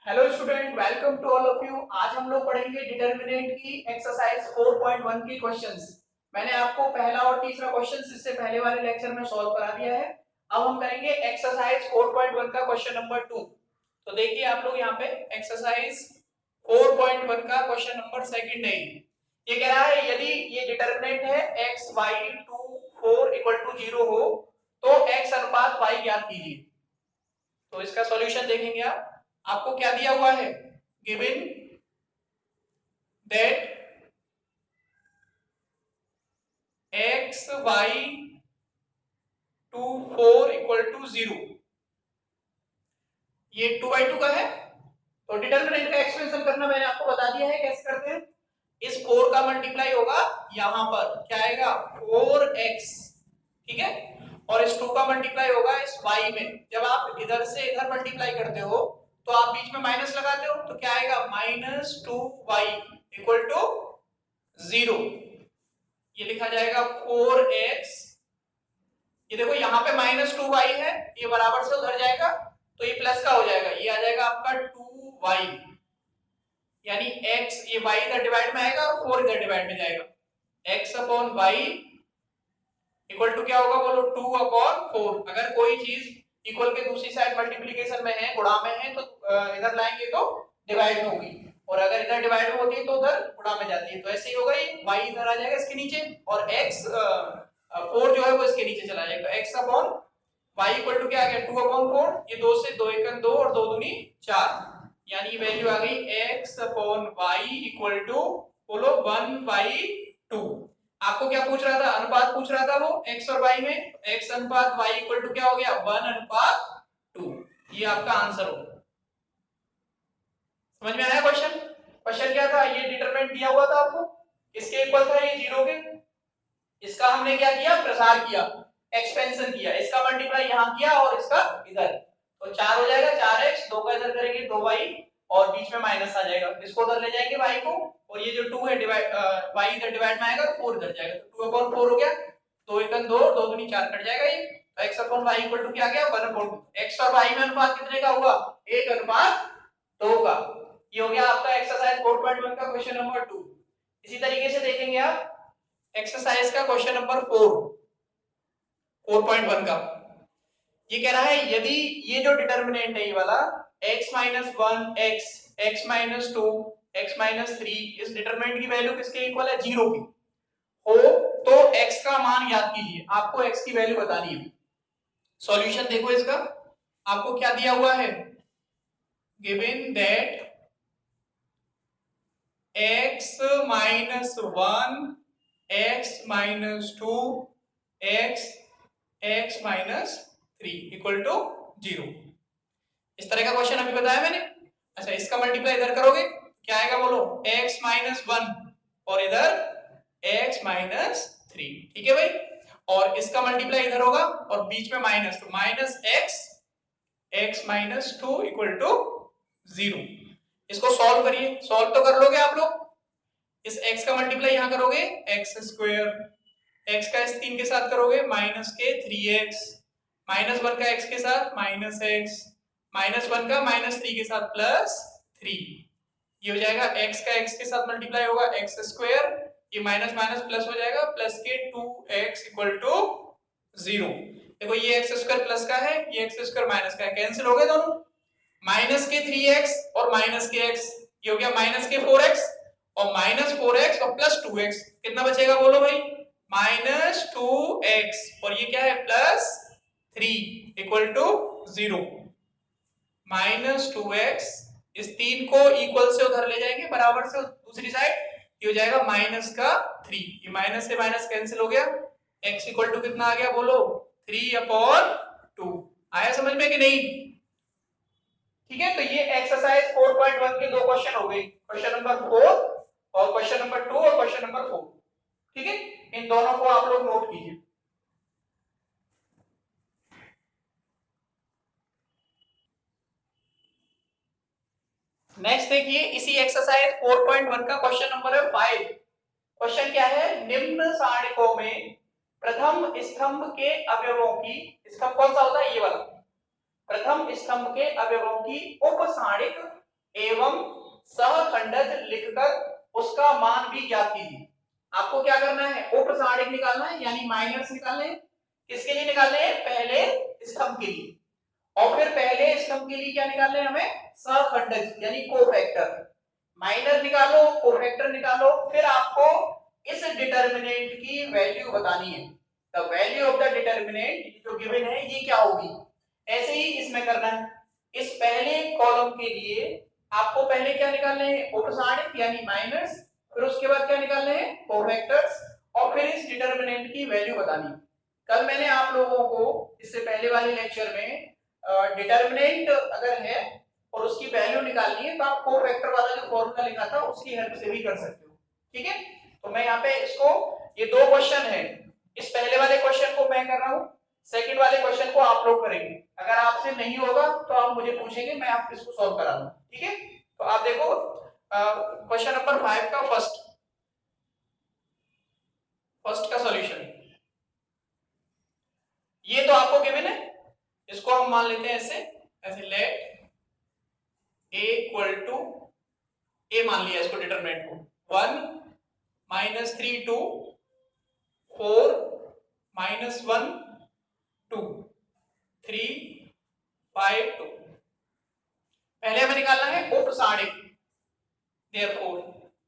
Hello student, welcome to all of you. आज हम लोग पढ़ेंगे डिटर्मिनेंट की एक्सरसाइज 4.1 की क्वेश्चंस। मैंने आपको पहला और तीसरा क्वेश्चन इससे पहले वाले लेक्चर में सॉल्व करा दिया है। अब हम करेंगे एक्सरसाइज 4.1 का क्वेश्चन नंबर 2। तो देखिए आप लोग यहाँ पे एक्सरसाइज 4.1 का क्वेश्चन नंबर सेकंड है। ये कह रहा है यदि ये डिटर्मिनेंट है x y 2 4 इक्वल टू 0 हो तो x अनुपात y ज्ञात कीजिए। तो इसका सॉल्यूशन देखेंगे आप। आपको क्या दिया हुआ है, given that x y 2 4 equal to 0। ये 2/2 का है। तो डिटर्मिनेंट का एक्सपेंशन करना मैंने आपको बता दिया है कैसे करते हैं। इस 4 का मल्टीप्लाई होगा यहां पर, क्या आएगा 4x, ठीक है। और इस 2 का मल्टीप्लाई होगा इस y में। जब आप इधर से इधर मल्टीप्लाई करते हो तो आप बीच में माइनस लगाते हो तो क्या आएगा -2y इक्वल टू 0। ये लिखा जाएगा 4x। ये देखो यहाँ पे -2y है, ये बराबर से उधर जाएगा तो ये प्लस का हो जाएगा, ये आ जाएगा आपका 2y। यानी x, ये y इधर डिवाइड में आएगा और 4 इधर डिवाइड में जाएगा। x upon y equal to क्या होगा बोलो 2 अपॉन 4। अगर कोई चीज इक्वल के दूसरी साइड मल्टीप्लिकेशन में है, गुणा में है, तो इधर लाएंगे तो डिवाइड में होगी, और अगर इधर डिवाइड में होती है तो उधर गुणा में जाती है। तो ऐसे ही होगा, ये y इधर आ जाएगा इसके नीचे और x 4 जो है वो इसके नीचे चला जाएगा। x upon y equal to क्या आ गया 2 अपॉन 4। ये 2 से 2 एकम 2 और 2 दूनी 4, यानी ये वैल्यू आ गई x upon y equal to बोलो 1/2। आपको क्या पूछ रहा था, अनुपात पूछ रहा था वो x और y में। x अनुपात y इक्वल टू क्या हो गया 1/2। ये आपका आंसर होगा। समझ में आया क्वेश्चन? क्वेश्चन क्या था, ये डिटरमिनेंट दिया हुआ था आपको, इसके इक्वल था ये 0 के। इसका हमने क्या किया, प्रसार किया, एक्सपेंशन किया। इसका मल्टीप्लाई यहां किया और इसका इधर, तो 4 हो जाएगा 4x, 2 का इधर करेंगे 2y और बीच में माइनस आ जाएगा, इसको उधर ले जाएंगे y को, और ये जो 2 है डिवाइड y इधर डिवाइड में आएगा और 4 इधर जाएगा, तो 2 अपॉन 4 हो गया। 2 एकम 2, 2 दूनी 4 कट जाएगा ये। तो x upon y equal to क्या आ गया 1/2। x और y में अनुपात कितने का हुआ 1/2 का। ये हो गया आपका एक्सरसाइज 4.1 का क्वेश्चन नंबर 2। इसी तरीके से देखेंगे आप एक्सरसाइज का क्वेश्चन नंबर 4.1 का। ये कह रहा है यदि ये जो डिटर्मिनेंट है ये वाला x -1 x x -2 x -3 इस डिटर्मिनेंट की वैल्यू किसके इक्वल है 0 की हो तो x का मान ज्ञात कीजिए। आपको x की वैल्यू बतानी है। सॉल्यूशन देखो इसका, आपको क्या दिया हुआ है, given that x -1 x -2 x x -3 equal to 0। इस तरह का क्वेश्चन अभी बताया मैंने। अच्छा, इसका मल्टीप्लाई इधर करोगे क्या आएगा बोलो x -1 और इधर x -3, ठीक है भाई। और इसका मल्टीप्लाई इधर होगा और बीच में माइनस, तो -x x -2 इक्वल टू 0। इसको सॉल्व करिए, सॉल्व तो कर लोगे आप लोग। इस x का मल्टीप्लाई यहां करोगे x², x का इस 3 के साथ करोगे माइनस के 3x, -1 का x के साथ -x, -1 का -3 के साथ +3। ये हो जाएगा x का x के साथ मल्टीप्लाई होगा x², ये माइनस माइनस प्लस हो जाएगा, प्लस के 2x इक्वल टू 0। देखो ये x² प्लस का है, ये x² माइनस का है, कैंसिल हो गए दोनों। माइनस के 3x और माइनस के x, ये हो गया माइनस के 4x और -4x और प्लस 2x, कितना बचेगा बोलो भाई -2x, और ये क्या है +3 इक्वल टू 0। -2x, इस 3 को इक्वल से उधर ले जाएंगे बराबर से दूसरी साइड, ये हो जाएगा -3। ये माइनस से माइनस कैंसिल हो गया, x इक्वल टू कितना आ गया बोलो 3/2। आया समझ में कि नहीं? ठीक है, तो ये एक्सरसाइज 4.1 के दो क्वेश्चन हो गए, क्वेश्चन नंबर 4 और क्वेश्चन नंबर 2 और क्वेश्चन नंबर 4। ठीक है, इन दोनों को आप लोग नोट कीजिए। नेक्स्ट देखिए, इसी एक्सरसाइज 4.1 का क्वेश्चन नंबर है 5। क्वेश्चन क्या है, निम्न सारणिकों में प्रथम स्तंभ के अवयवों की, स्तंभ कौन सा होता है ये वाला, प्रथम स्तंभ के अवयवों की उपसारणिक एवं सहखंडज लिखकर उसका मान भी ज्ञात कीजिए। आपको क्या करना है, उपसारणिक निकालना है, यानी माइनर्स निकालने हैं। किसके लिए निकालने हैं, पहले स्तंभ के लिए, और फिर पहले स्तंभ के लिए क्या निकालना है हमें, सहखंडज यानी कोफैक्टर। माइनर निकालो, कोफैक्टर निकालो, फिर आपको इस डिटर्मिनेंट की वैल्यू बतानी है। The value of the determinant जो गिवन है ये क्या होगी, ऐसे ही इसमें करना है। इस पहले कॉलम के लिए आपको पहले क्या निकालने हैं, उपसारणिक यानी माइनर्स, फिर उसके बाद क्या निकालने हैं, कोफैक्टर्स, और फिर इस डिटर्मिनेंट की वैल्यू बतानी। कल मैंने आप लोगों को इससे पहले वाले लेक्चर में डिटर्मिनेंट अगर है और उसकी वैल्यू निकालनी है तो आप कोफैक्टर वाला जो फॉर्मूला लिखा था उसकी हेल्प से भी कर सकते हो। ठीक है, तो मैं यहाँ पे इसको, ये दो क्वेश्चन है, इस पहले वाले क्वेश्चन को मैं कर रहा हूँ, सेकंड वाले क्वेश्चन को आप लोग करेंगे। अगर आपसे नहीं होगा तो आप मुझे पूछेंगे, मैं आपको इसको सॉल्व करा दूंगा। ठीक है, तो आप देखो क्वेश्चन नंबर 5 का फर्स्ट का सॉल्यूशन, ये तो आपको गिवन है, इसको हम मान लेते हैं ऐसे लेट a इक्वल टू, ए मान लिया इसको डिटरमिनेंट को, 1 -3 2 4 -1 2 3 5 2। पहले हमें निकालना है उपसारणिक, देयरफॉर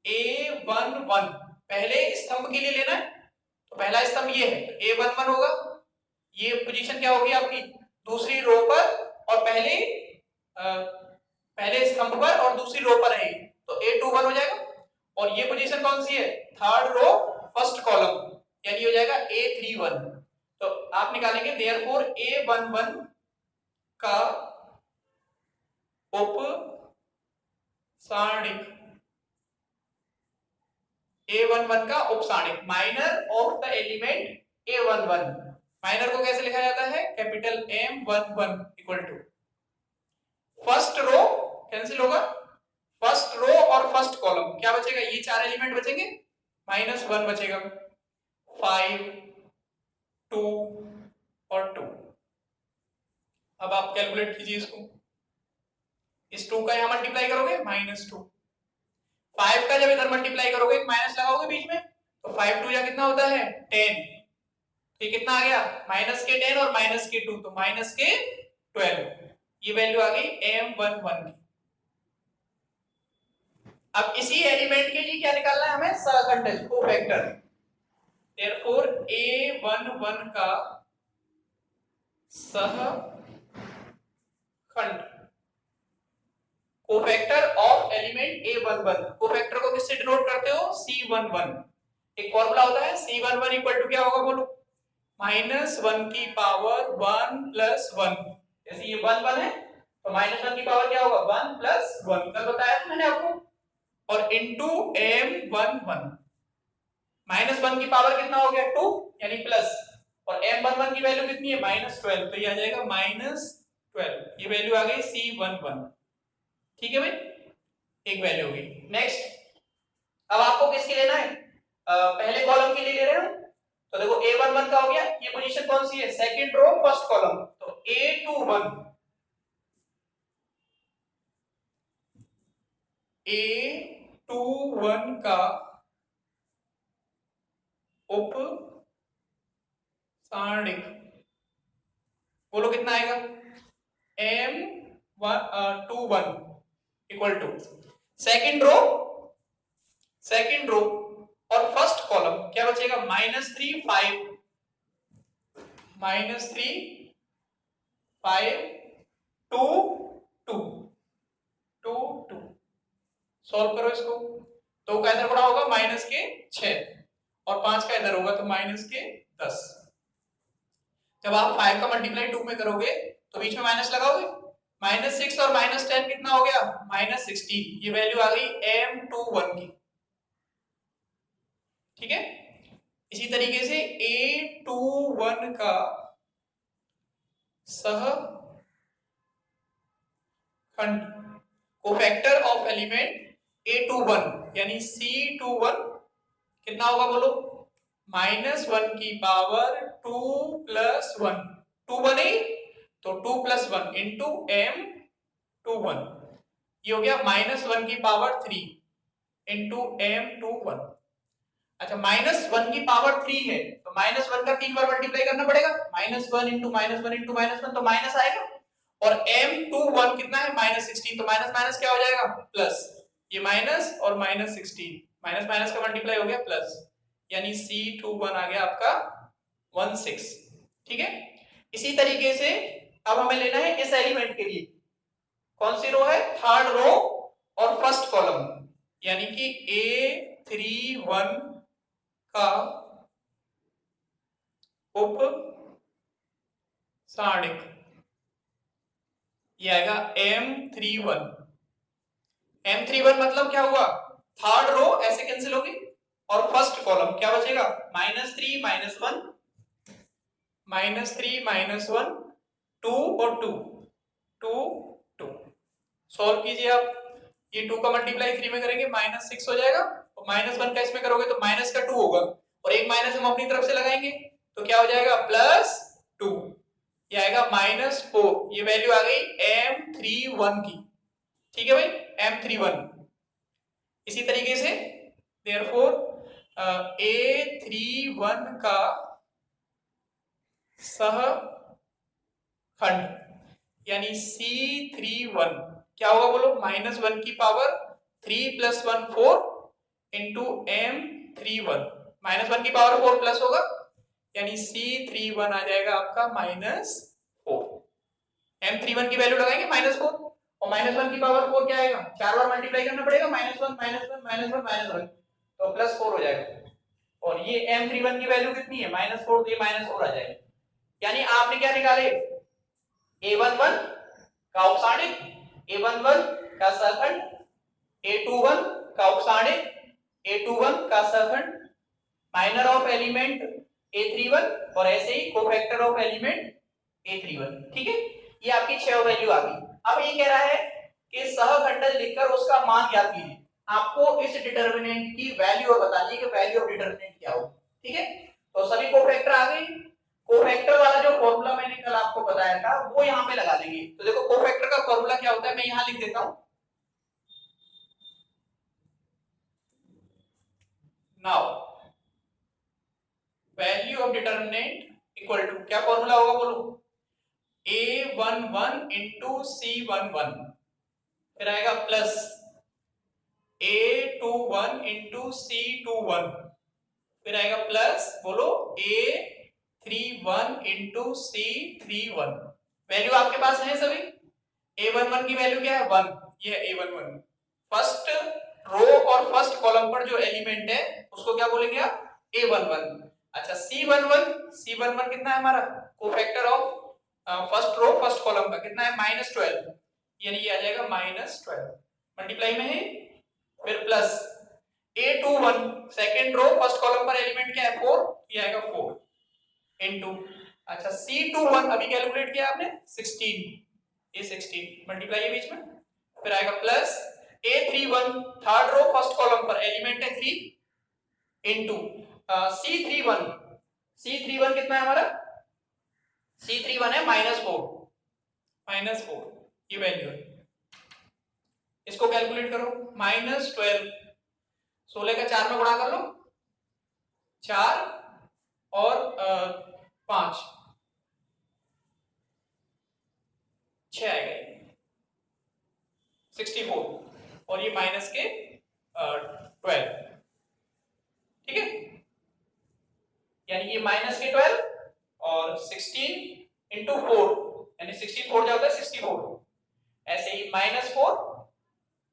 a11 पहले स्तंभ के लिए लेना है, तो पहला स्तंभ ये है, a11 होगा, ये पोजीशन क्या होगी आपकी, दूसरी रो पर, और पहले स्तंभ पर और दूसरी रो पर है, तो a21 हो जाएगा। और ये पोजीशन कौन सी है, थर्ड रो फर्स्ट कॉलम, यानी हो जाएगा a31। तो आप निकालेंगे देयरफॉर a11 का उपसारणिक, a11 का उपसारणिक, minor of the element a11। Minor को कैसे लिखा जाता है, capital M11 equal to, first row cancel होगा, फर्स्ट रो और फर्स्ट कॉलम क्या बचेगा, ये चार एलिमेंट बचेंगे, -1 बचेगा, 5 2 और 2। अब आप कैलकुलेट कीजिए इसको, इस 2 का यहां मल्टीप्लाई करोगे -2, 5 का जब इधर मल्टीप्लाई करोगे एक माइनस लगाओगे बीच में, तो 5 2 या कितना होता है 10, ये कितना आ गया -10 और -2, तो -12, ये वैल्यू आ गई M11 की। अब इसी एलिमेंट के लिए क्या निकालना है हमें, सहखंडज कोफैक्टर, देयरफॉर A11 का सहखंड, cofactor of element A11, cofactor को किससे डिनोट करते हो, C11। एक फॉर्मूला होता है C11 इक्वल टू क्या होगा बोलो, -1 की पावर 1 + 1, जैसे ये 1 1 है तो -1 की पावर क्या होगा 1 + 1, कल बताया था मैंने आपको, और इनटू M11, -1 की पावर कितना हो गया 2 यानी प्लस, और M11 की वैल्यू कितनी है -12, तो ये आ जाएगा -12, ये वैल्यू आ गई C11। ठीक है भाई, एक वैल्यू होगी। नेक्स्ट, अब आपको किसके लेना है, पहले कॉलम के लिए ले रहे हो, तो देखो A11 का हो गया, ये पोजीशन कौन सी है, सेकंड रो फर्स्ट कॉलम, तो A21 का उपसारणिक, बोलो कितना आएगा, M21 equal to second row और फर्स्ट कॉलम क्या बचेगा, -3 5 2 2 2 2। सॉल्व करो इसको, 2 का इधर बड़ा होगा -6 और 5 का इधर होगा तो -10। जब आप 5 का मल्टीप्लाई 2 में करोगे तो बीच में माइनस लगाओगे, -6 और -10 कितना हो गया -16, ये वैल्यू आ गई M21 की। ठीक है, इसी तरीके से A21 का सहखंड, कोफैक्टर ऑफ एलिमेंट A21 यानी C21 कितना होगा बोलो, -1 की पावर 2 + 1, 2 बने तो 2 + 1 इंटू M21, ये हो गया -1 की पावर 3 इंटू m21। अच्छा -1 की पावर 3 है तो -1 का 3 बार मल्टीप्लाई करना पड़ेगा, -1 इंटू -1 इंटू -1 तो माइनस आएगा, और m21 कितना है -16, तो माइनस माइनस क्या हो जाएगा प्लस, ये माइनस और -16 माइनस माइनस का मल्टीप्लाई हो गया प्लस, यानी C21 आ गया आपका 16। ठीक है, इसी तरीके से अब हमें लेना है इस एलिमेंट के लिए, कौन सी रो है, थर्ड रो और फर्स्ट कॉलम, यानी कि A31 का उप सारणिक, ये आएगा M31। M31 मतलब क्या हुआ, थर्ड रो ऐसे कैंसिल होगी और फर्स्ट कॉलम क्या बचेगा, -3 -1 -3 -1 2 और 2 2 2। सॉल्व कीजिए आप, ये 2 का मल्टीप्लाई 3 में करेंगे -6 हो जाएगा, और -1 का इसमें करोगे तो माइनस का 2 होगा, और एक माइनस हम अपनी तरफ से लगाएंगे तो क्या हो जाएगा +2, ये आएगा -4। ये वैल्यू आ गई M31 की। ठीक है भाई, M31। इसी तरीके से देयरफॉर A31 का सहखंड यानी C31 क्या होगा बोलो, -1 की पावर 3 + 1 4 इंटू M31, -1 की पावर 4 प्लस होगा, यानी C31 आ जाएगा आपका -4। M31 की वैल्यू लगाएंगे -4, और -1 की पावर 4 क्या आएगा, 4 बार मल्टीप्लाई करना पड़ेगा, -1 -1 -1 -1 तो +4 हो जाएगा, और ये M31 की वैल्यू कितनी है -4, तो ये -4 आ जाएगा। यानी आपने क्या निकाले, A11 का उपसारणिक, A11 का सहखंड, A21 का उपसारणिक, A21 का सहखंड, माइनर ऑफ एलिमेंट A31 और ऐसे ही कोफैक्टर ऑफ एलिमेंट A31। ठीक है, ये आपकी 6 वैल्यू आ गई। अब ये कह रहा है कि सहखंडज लिखकर उसका मान ज्ञात कीजिए, आपको इस डिटरमिनेंट की वैल्यू और बतानी है कि वैल्यू ऑफ डिटरमिनेंट क्या हो। ठीक है, तो सभी कोफैक्टर आ गई, कोफैक्टर वाला जो फॉर्मूला मैंने कल आपको बताया था वो यहाँ पे लगा देंगे। तो देखो कोफैक्टर का फॉर्मूला क्या होता है, मैं यहाँ लिख देता हूं। Now value of determinant equal to, क्या फॉर्मूला होगा बोलो, A11 इंटू C11, फिर आएगा प्लस A21 इंटू C21, फिर आएगा प्लस बोलो A31 इंटू C31। वैल्यू आपके पास है सभी, A11 की वैल्यू क्या है 1, ये है A11। फर्स्ट रो और फर्स्ट कॉलम पर जो एलिमेंट है उसको क्या बोलेंगे आप, A11। अच्छा C11 कितना है हमारा, cofactor of first row first column का कितना है -12, यानी ये आ जाएगा -12 मल्टीप्लाई में है, फिर plus A21 second row first column पर एलिमेंट क्या है 4, ये आएगा 4 इनटू, अच्छा C21 अभी कैलकुलेट किया आपने 16, ये 16 मल्टीप्लाई है बीच में, फिर आएगा plus A31 third row first column पर एलिमेंट है 3 इनटू C31 कितना है हमारा, C31 है -4 ये वैल्यू है, इसको कैलकुलेट करो, -12 16 का 4 में गुणा कर लो, 4 और 5 6 आएगा 64, और ये माइनस के 12। ठीक है, यानी ये -12 और 16 इंटू 4, यानी 64 जाता है 64, ऐसे ही -4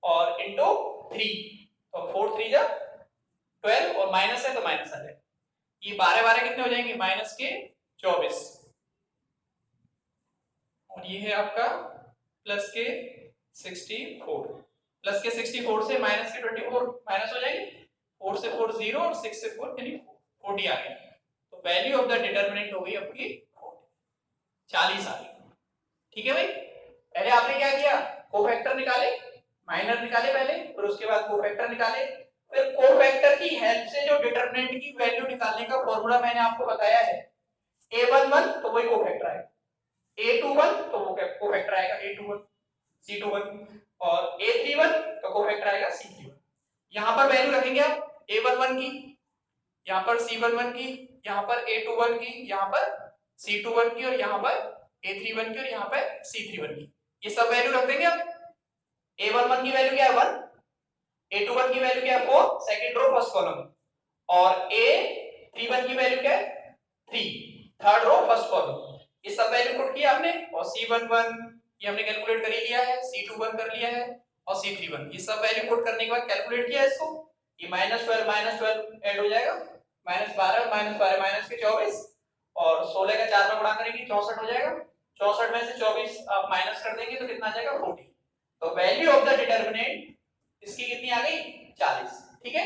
और इंटू 3, तो 4 3 जा 12 और माइनस है तो माइनस आ जाएगा, ये 12 12 कितने हो जाएंगे -24, और ये है आपका प्लस के 64, प्लस के 64 से माइनस के 24 माइनस हो जाएंगे, 4 से 4 0 और 6 से 4 यानी 40 आ गया, तो वैल्यू ऑफ द डिटरमिनेंट हो गई आपकी 40 आ गई। ठीक है भाई, पहले आपने क्या किया, कोफैक्टर निकाले, माइनर निकाले पहले, फिर उसके बाद कोफैक्टर निकाले, फिर कोफैक्टर की हेल्प से जो डिटरमिनेंट की वैल्यू निकालने का फॉर्मूला मैंने आपको बताया है, A11 तो वही कोफैक्टर आएगा, A21 तो वो कोफैक्टर आएगा A21, C21 और A31 का कोफैक्टर आएगा C31। यहाँ पर वैल्यू रखेंगे आप A11 की, यहाँ पर C11 की, यहाँ पर A21 की, यहाँ पर C21 की और यहाँ पर A31 की और यहाँ पर C31 की। ये सब वैल्यू रख देंगे आप। A11 की वैल्यू क्या है 1, A21 की वैल्यू क्या है 4 सेकंड रो फर्स्ट कॉलम, और A31 की वैल्यू क्या है 3 थर्ड रो फर्स्ट कॉलम। ये सब वैल्यू पुट किया आपने और C11 ये हमने कैलकुलेट कर ही लिया है, C21 कर लिया है और C31 ये सब वैल्यू पुट करने के बाद कैलकुलेट किया इसको, ये -12 ऐड हो जाएगा, -12 -12 माइनस के 24 और 16 का 4 में गुणा करेंगे 64 हो जाएगा। 64 में से 24 आप माइनस कर देंगे तो कितना आ जाएगा 40। तो वैल्यू ऑफ द डिटरमिनेंट इसकी कितनी आ गई 40। ठीक है,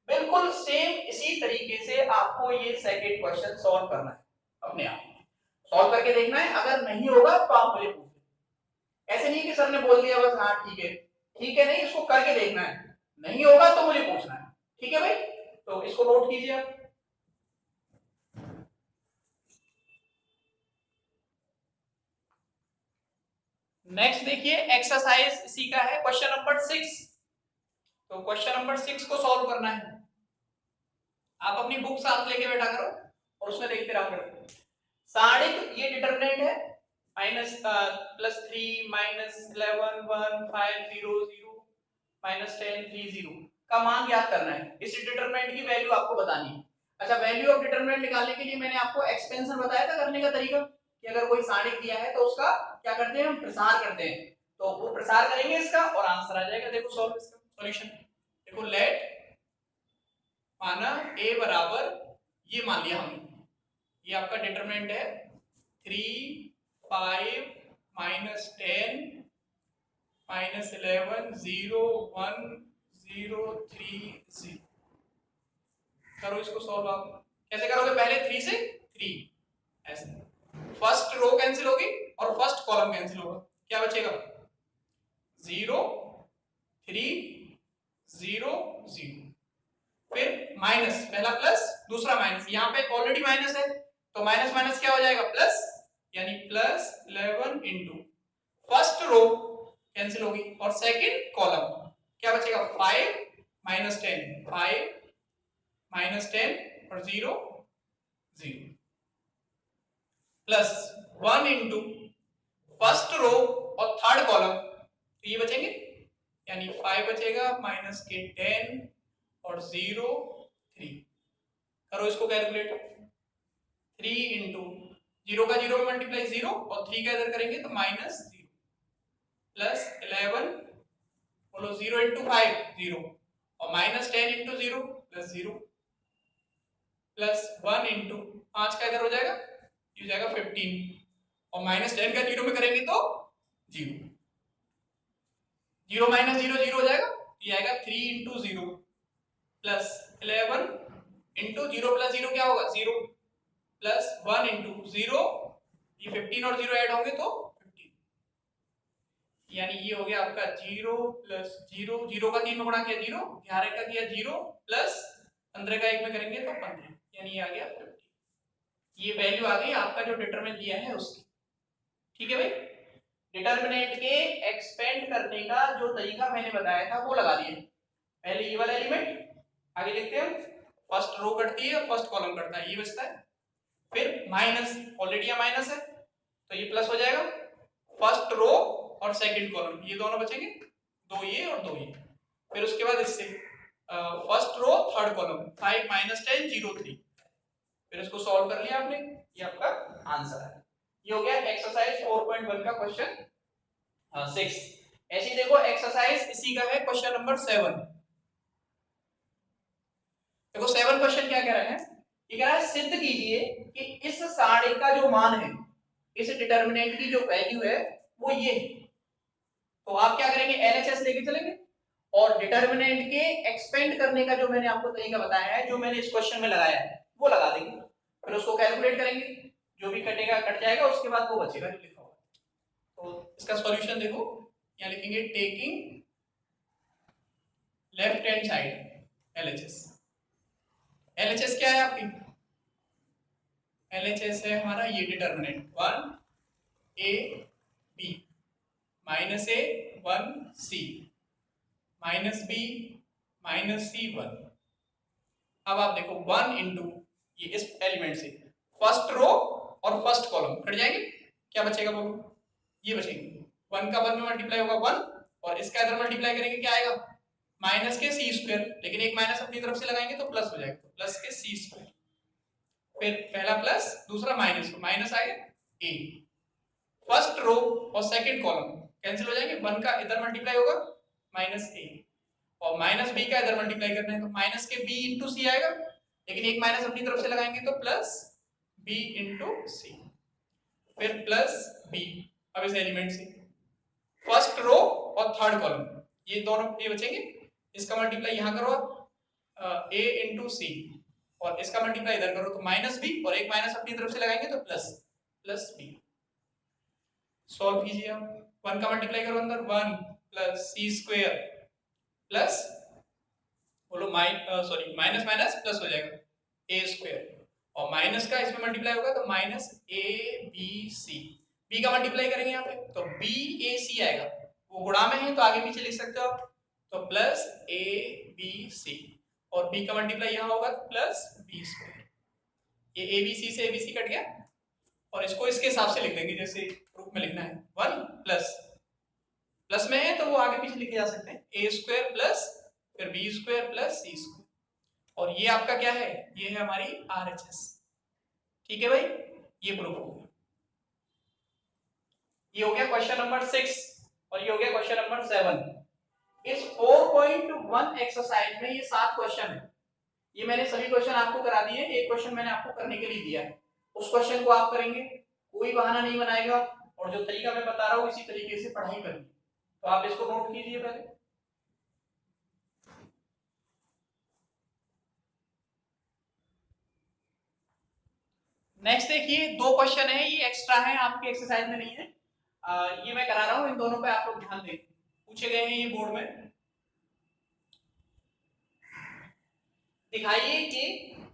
बिल्कुल सेम इसी तरीके से आपको ये सेकंड क्वेश्चन सॉल्व करना है, अपने आप सॉल्व करके देखना है। अगर नहीं होगा तो आप मुझे पूछें, ऐसे नहीं कि सर ने बोल दिया बस हाँ ठीक है नहीं, इसको करके देखना है, नहीं होगा तो मुझे पूछना है। ठीक है भाई, तो इसको नोट कीजिए आप। नेक्स्ट देखिए एक्सरसाइज इसी का है, क्वेश्चन नंबर 6। तो क्वेश्चन नंबर 6 को सॉल्व करना है। आप अपनी बुक साथ लेके बैठा करो और उसमें देखते रहा करो। साढ़िक ये डिटरमिनेंट है -+3 -11 1 5 0 0 -10 3 0 का मान ज्ञात करना है। इस डिटरमिनेंट की वैल्यू आपको बतानी है। अच्छा, वैल्यू ऑफ डिटरमिनेंट निकालने के लिए मैंने आपको एक्सपेंशन बताया था करने का तरीका, कि अगर कोई साढ़िक दिया है तो उसका क्या करते हैं हम प्रसार करते हैं, तो वो प्रसार करेंगे इसका और आंसर आ जाएगा। देखो सॉल्व इसका सॉल्यूशन, देखो लेट माना a बराबर ये मान लिया हमने, ये आपका डिटरमिनेंट है 3 5 -10 -11 0 1 0 3 0। करो इसको सॉल्व। आप कैसे करोगे, पहले 3 से 3 ऐसे, फर्स्ट रो कैंसिल होगी और फर्स्ट कॉलम कैंसिल होगा, क्या बचेगा 0 3 0 0, फिर माइनस, पहला प्लस दूसरा माइनस, यहाँ पे ऑलरेडी माइनस है तो माइनस माइनस क्या हो जाएगा प्लस, यानी +11 इंटू फर्स्ट रो कैंसिल होगी और सेकंड कॉलम क्या बचेगा 5 -10 5 -10 और 0 0 प्लस 1 इंटू फर्स्ट रो और थर्ड कॉलम, तो ये बचेंगे यानी 5 बचेगा -10 और 0 3। करो इसको कैलकुलेट, 3 इंटू 0 का 0 में मल्टीप्लाई 0 और 3 का इधर करेंगे तो -0 प्लस 11 बोलो 0 इंटू 5 0 और -10 इंटू 0 प्लस 0 प्लस 1 इंटू 5 का इधर हो जाएगा, ये हो जाएगा 15 और -10 का 0 में करेंगे तो 0 0 -0 0 हो जाएगा, ये आएगा 3 इंटू 0 प्लस 11 इंटू 0 प्लस 0 क्या होगा 0 प्लस 1 इंटू 0, ये 15 और 0 ऐड होंगे तो 15, यानी ये हो गया आपका 0 प्लस 0 0 का 3 में गुणा किया 0, 11 का किया 0 प्लस 15 का 1 में करेंगे तो 15, यानी ये आ गया 50। ये वैल्यू आ गई आपका जो डिटरमिनेंट दिया है उसकी। ठीक है भाई, डिटरमिनेंट के एक्सपेंड करने का जो तरीका मैंने बताया था वो लगा दिया। पहले ये वाला एलिमेंट आगे लिखते हैं, फर्स्ट रो कटती है फर्स्ट कॉलम कटता है, ये बचता है, फिर माइनस, ऑलरेडी यहां माइनस है तो ये प्लस हो जाएगा, फर्स्ट रो और सेकंड कॉलम ये दोनों बचेंगे, 2 ये और 2 ये, फिर उसके बाद इससे फर्स्ट रो थर्ड कॉलम 5 -10 0 3, फिर इसको सॉल्व कर लिया आपने, ये आपका आंसर है। ये हो गया एक्सरसाइज 4.1 का क्वेश्चन 6। ऐसे ही देखो एक्सरसाइज इसी का है क्वेश्चन नंबर 7। देखो 7 क्वेश्चन क्या कह रहा है, ये कह रहा है सिद्ध कीजिए कि इस सारणी का जो मान है, इस डिटरमिनेंट की जो वैल्यू है वो ये है। तो आप क्या करेंगे, एलएचएस लेके चलेंगे और डिटरमिनेंट के एक्सपेंड करने का जो मैंने आपको तरीका बताया है, जो मैंने इस क्वेश्चन में लगाया है वो लगा देंगे, फिर उसको कैलकुलेट करेंगे, जो भी कटेगा कट जाएगा, उसके बाद वो बचेगा जो लिखा हुआ। तो इसका सॉल्यूशन देखो, यहाँ लिखेंगे taking left hand side LHS. LHS क्या है आपकी, एलएचएस है हमारा ये determinant 1 a b minus A 1c minus B minus C 1। अब आप देखो 1 इंटू ये इस एलिमेंट से फर्स्ट रो और फर्स्ट कॉलम कट जाएंगे, क्या बचेगा बोलो? ये बचेंगे। 1 का 1 में मल्टीप्लाई होगा 1 और इसका इधर मल्टीप्लाई करेंगे क्या आएगा? माइनस के सी स्क्वायर, लेकिन एक माइनस अपनी तरफ से लगाएंगे तो प्लस हो जाएगा, तो प्लस के सी स्क्वायर, फिर पहला प्लस दूसरा माइनस, माइनस आएगा ए। फर्स्ट रो और सेकंड कॉलम कैंसिल हो जाएंगे, 1 का इधर मल्टीप्लाई होगा माइनस ए और माइनस बी का इधर मल्टीप्लाई करना है तो माइनस के बी इंटू सी आएगा, लेकिन एक माइनस अपनी तरफ से लगाएंगे तो प्लस बी इंटू सी, फिर प्लस बी। अब इस एलिमेंट से फर्स्ट रो और थर्ड कॉलम ये दोनों ये बचेंगे, इसका मल्टीप्लाई यहां करो आप ए इंटू सी और इसका मल्टीप्लाई इधर करो तो माइनस बी और एक माइनस अपनी तरफ से लगाएंगे तो प्लस प्लस बी। सॉल्व कीजिए आप, 1 का मल्टीप्लाई करो अंदर 1 प्लस सी स्क्वायर प्लस बोलो माइनस माइनस प्लस हो जाएगा ए स्क्वायर और माइनस का इसमें मल्टीप्लाई होगा तो minus A B C, B का मल्टीप्लाई करेंगे यहाँ पे तो बी ए सी आएगा, वो गुणा में है तो आगे पीछे लिख सकते हो आप, तो प्लस ए बी सी और बी का मल्टीप्लाई यहाँ होगा तो प्लस बी स्क्वायर। ये ए बी सी से ए बी सी कट गया और इसको इसके हिसाब से लिख देंगे जैसे प्रूफ में लिखना है, 1 प्लस प्लस में है तो वो आगे पीछे लिखे जा सकते हैं, ए स्क्वायर प्लस फिर बी स्क्वायर प्लस सी स्क्वायर और ये आपका क्या है? ये है हमारी RHS। ठीक है भाई, ये प्रूफ हो गया। ये हो गया क्वेश्चन नंबर 6 और ये हो गया क्वेश्चन नंबर 7। इस 4.1 एक्सरसाइज में ये 7 क्वेश्चन है, ये मैंने सभी क्वेश्चन आपको करा दिए, एक क्वेश्चन मैंने आपको करने के लिए दिया है, उस क्वेश्चन को आप करेंगे, कोई बहाना नहीं बनाएगा और जो तरीका मैं बता रहा हूँ इसी तरीके से पढ़ाई करनी। तो आप इसको नोट कीजिए पहले। नेक्स्ट देखिए, 2 क्वेश्चन है, ये एक्स्ट्रा है, आपके एक्सरसाइज में नहीं है, ये मैं करा रहा हूं, इन दोनों पे आप लोग ध्यान दें, पूछे गए हैं ये बोर्ड में। दिखाइए कि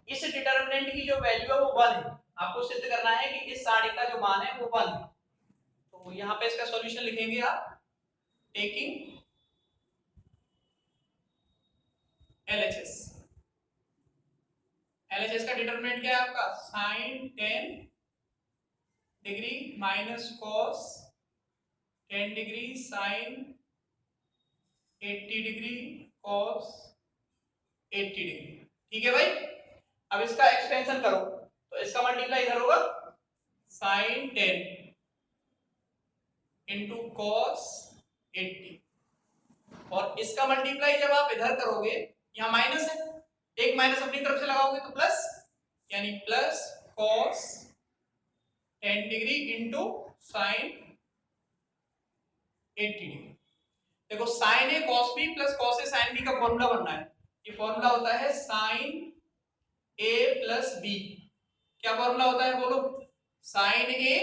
इस डिटरमिनेंट की जो वैल्यू है वो 1 है, आपको सिद्ध करना है कि इस साड़ी का जो मान है वो 1 है। तो यहाँ पे इसका सॉल्यूशन लिखेंगे आप टेकिंग LHS। LHS का डिटरमिनेंट क्या है आपका? Sine 10 degree minus cos 10 degree sine 80 degree cos 80 degree. ठीक है भाई, अब इसका एक्सपेंशन करो तो इसका मल्टीप्लाई इधर होगा साइन 10 इंटू कॉस 80 और इसका मल्टीप्लाई जब आप इधर करोगे, यहाँ माइनस है, एक माइनस अपनी तरफ से लगाओगे तो प्लस, यानी plus cos 10 degree into sine 80 degree. देखो sign A cos B plus cos A sine B का फॉर्मूला बनना है, ये फॉर्मूला होता है साइन ए प्लस बी। क्या फॉर्मूला होता है बोलो? साइन ए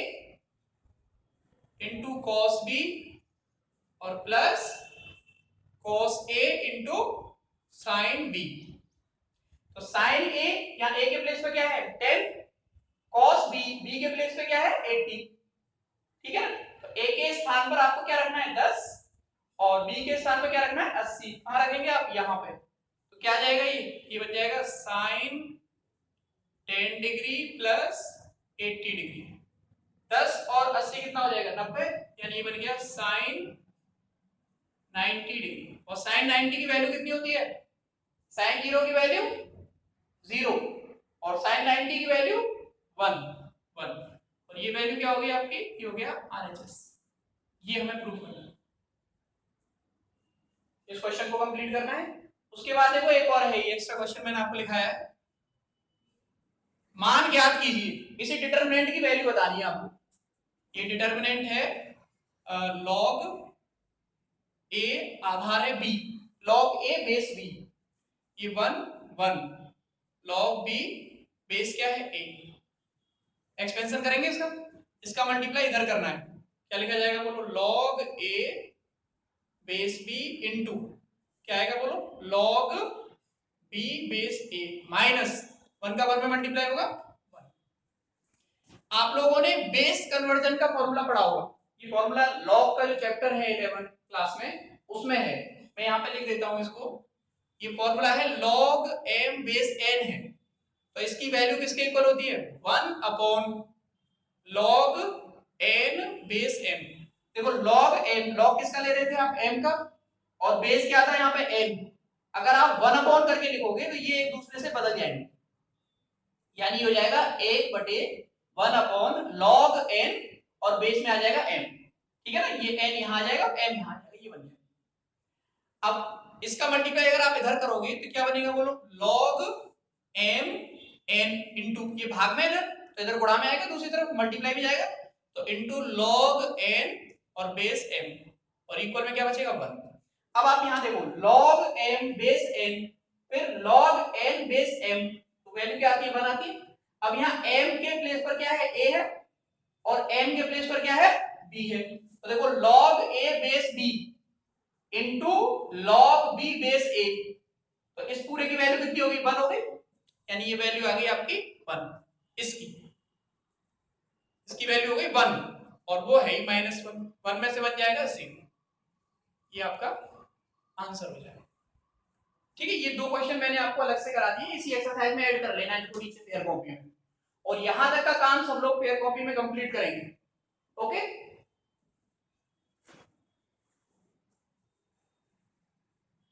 इंटू कॉस बी और plus cos A into sine B. तो साइन ए, यहाँ ए के प्लेस पे क्या है 10, कॉस बी, बी के प्लेस पे क्या है 80। ठीक है ना, तो ए के स्थान पर आपको क्या रखना है 10 और बी के स्थान पर क्या रखना है 80। कहां रखेंगे आप? यहाँ पे। तो क्या आ जाएगा ये बन जाएगा साइन 10 डिग्री प्लस 80 डिग्री, 10 और 80 कितना हो जाएगा 90, यानी ये बन गया साइन 90 डिग्री। और साइन 90 की वैल्यू कितनी होती है? साइन 0 की वैल्यू 0 और साइन 90 की वैल्यू 1 और ये वैल्यू क्या होगी आपकी? ये हो गया RHS। ये हमें प्रूफ करना है, इस क्वेश्चन को कंप्लीट करना है। उसके बाद देखो एक और है, ये एक्स्ट्रा क्वेश्चन मैंने आपको लिखाया है, मान ज्ञात कीजिए, इसी डिटरमिनेंट की वैल्यू बतानी है आपको। ये डिटरमिनेंट है लॉग ए आधार है बी, लॉग ए बेस बी, ये 1 1, लॉग बी बेस क्या है ए। एक्सपेंशन करेंगे इसका मल्टीप्लाई इधर करना है, क्या लिखा जाएगा बोलो? लॉग ए बेस बी इंटू क्या आएगा बोलो? लॉग बी बेस ए माइनस 1 का 1 में मल्टीप्लाई होगा 1। आप लोगों ने बेस कन्वर्जन का फॉर्मूला पढ़ा होगा, ये फॉर्मूला लॉग का जो चैप्टर है 11 क्लास में उसमें है, मैं यहाँ पे लिख देता हूँ इसको। ये फॉर्मूला है log m बेस n है, तो इसकी वैल्यू किसके इक्वल होती है 1 upon log n base m। देखो log m, log किसका ले रहे थे आप m का, और बेस क्या था यहाँ पे n। अगर आप 1 अपॉन करके लिखोगे तो ये एक दूसरे से बदल जाएंगे, यानी हो जाएगा 1/1 अपॉन log n और बेस में आ जाएगा m, ठीक है ना। ये n यहाँ आ जाएगा, m यहाँ आ जाएगा, ये बन जाएगा। अब इसका मल्टीप्लाई अगर आप इधर करोगे तो क्या बनेगा बोलो, log m n इंटू, ये भाग में इधर तो इधर गुणा में आएगा, दूसरी तरफ मल्टीप्लाई में जाएगा तो इंटू log n और बेस m, और इक्वल में क्या बचेगा 1। अब आप यहाँ देखो log m बेस n फिर log n बेस m, तो वैल्यू क्या आती है 1 आती है। अब यहाँ m के प्लेस पर क्या है a है और m के प्लेस पर क्या है b है, तो देखो log a base b into log b base a, तो इस पूरे की वैल्यू कितनी होगी 1 होगी, यानी ये वैल्यू आ गई आपकी 1, इसकी वैल्यू हो गई 1 और वो है ही -1, 1 में से बन जाएगा 0, ये आपका आंसर हो जाएगा। ठीक है, ये 2 क्वेश्चन मैंने आपको अलग से करा दिए, इसी एक्सरसाइज में ऐड कर लेना इनको नीचे फेयर कॉपी में, और यहां तक का काम सब लोग फेयर कॉपी में कंप्लीट करेंगे। ओके।